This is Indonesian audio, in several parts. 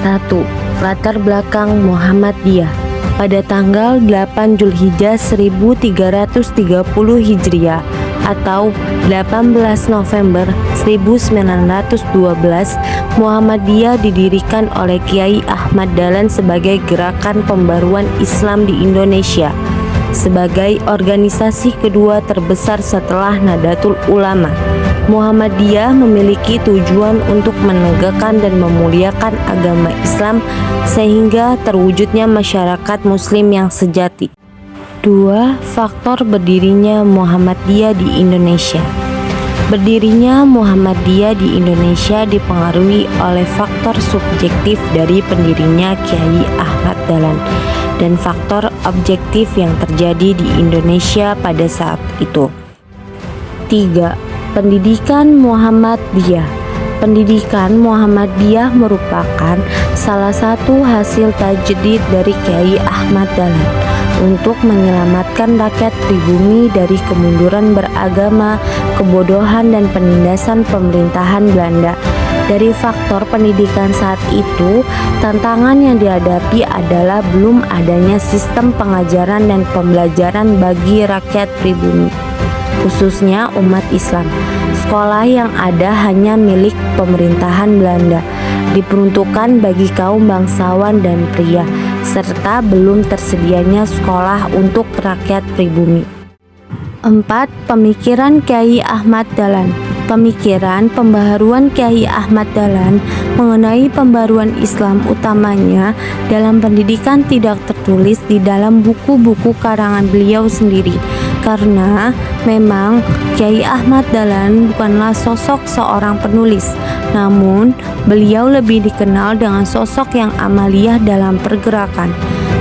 1. Latar belakang Muhammadiyah. Pada tanggal 8 Zulhijjah 1330 Hijriah atau 18 November 1912, Muhammadiyah didirikan oleh Kiai Ahmad Dahlan sebagai gerakan pembaruan Islam di Indonesia, sebagai organisasi kedua terbesar setelah Nahdlatul Ulama. Muhammadiyah memiliki tujuan untuk menegakkan dan memuliakan agama Islam sehingga terwujudnya masyarakat muslim yang sejati. 2. Faktor berdirinya Muhammadiyah di Indonesia. Berdirinya Muhammadiyah di Indonesia dipengaruhi oleh faktor subjektif dari pendirinya Kiai Ahmad Dahlan dan faktor objektif yang terjadi di Indonesia pada saat itu. 3. Pendidikan Muhammadiyah. Pendidikan Muhammadiyah merupakan salah satu hasil tajdid dari Kiai Ahmad Dahlan untuk menyelamatkan rakyat pribumi dari kemunduran beragama, kebodohan, dan penindasan pemerintahan Belanda. Dari faktor pendidikan saat itu, tantangan yang dihadapi adalah belum adanya sistem pengajaran dan pembelajaran bagi rakyat pribumi, khususnya umat Islam. Sekolah yang ada hanya milik pemerintahan Belanda, diperuntukkan bagi kaum bangsawan dan pria, serta belum tersedianya sekolah untuk rakyat pribumi. 4. Pemikiran Kiai Ahmad Dahlan. Pemikiran pembaharuan Kiai Ahmad Dahlan mengenai pembaruan Islam utamanya dalam pendidikan tidak tertulis di dalam buku-buku karangan beliau sendiri, karena memang Kiai Ahmad Dahlan bukanlah sosok seorang penulis, namun beliau lebih dikenal dengan sosok yang amaliyah dalam pergerakan.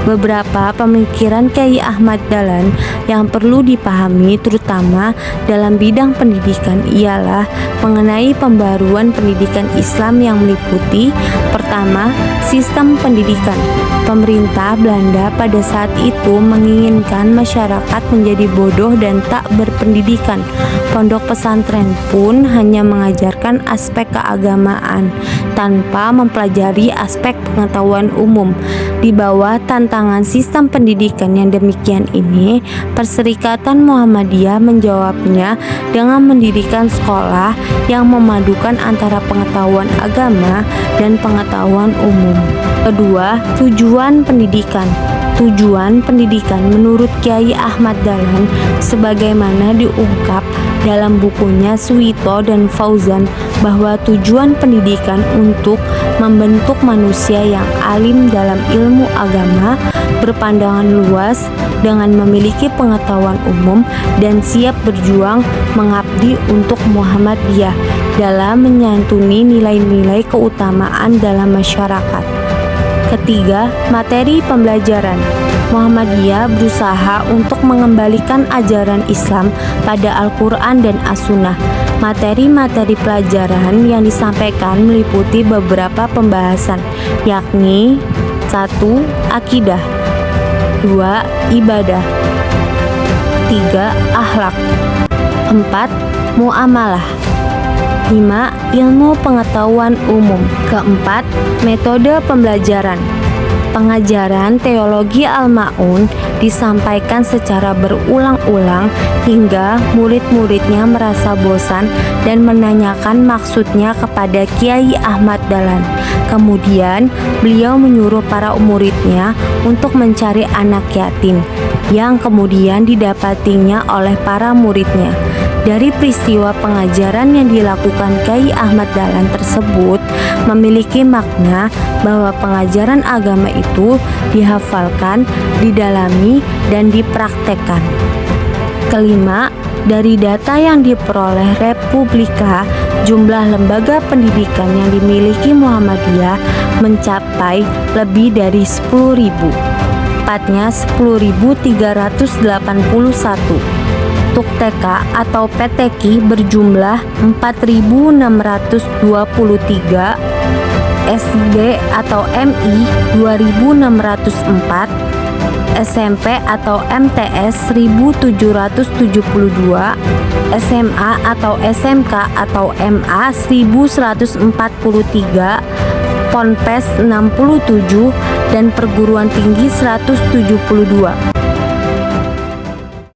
Beberapa pemikiran Kiai Ahmad Dahlan yang perlu dipahami terutama dalam bidang pendidikan ialah mengenai pembaruan pendidikan Islam yang meliputi: pertama, sistem pendidikan. Pemerintah Belanda pada saat itu menginginkan masyarakat menjadi bodoh dan tak berpendidikan. Pondok pesantren pun hanya mengajarkan aspek keagamaan tanpa mempelajari aspek pengetahuan umum. Di bawah tantangan sistem pendidikan yang demikian ini, Perserikatan Muhammadiyah menjawabnya dengan mendirikan sekolah yang memadukan antara pengetahuan agama dan pengetahuan umum. Kedua, tujuan pendidikan. Tujuan pendidikan menurut Kiai Ahmad Dahlan sebagaimana diungkap dalam bukunya Suwito dan Fauzan bahwa tujuan pendidikan untuk membentuk manusia yang alim dalam ilmu agama, berpandangan luas dengan memiliki pengetahuan umum dan siap berjuang mengabdi untuk Muhammadiyah dalam menyantuni nilai-nilai keutamaan dalam masyarakat. Ketiga, materi pembelajaran. Muhammadiyah berusaha untuk mengembalikan ajaran Islam pada Al-Quran dan As-Sunnah. Materi-materi pelajaran yang disampaikan meliputi beberapa pembahasan, yakni 1. Akidah, 2. Ibadah, 3. Akhlak, 4. Muamalah, 5. Ilmu pengetahuan umum. Keempat, metode pembelajaran. Pengajaran teologi Al-Ma'un disampaikan secara berulang-ulang hingga murid-muridnya merasa bosan dan menanyakan maksudnya kepada Kiai Ahmad Dahlan. Kemudian beliau menyuruh para muridnya untuk mencari anak yatim yang kemudian didapatinya oleh para muridnya. Dari peristiwa pengajaran yang dilakukan Kiai Ahmad Dahlan tersebut memiliki makna bahwa pengajaran agama itu dihafalkan, didalami, dan dipraktekkan. Kelima, dari data yang diperoleh Republika, jumlah lembaga pendidikan yang dimiliki Muhammadiyah mencapai lebih dari 10.000, tepatnya 10.381. Untuk TK atau PTQ berjumlah 4.623, SD atau MI 2.604, SMP atau MTS 1.772, SMA atau SMK atau MA 1.143, Ponpes 67, dan perguruan tinggi 172.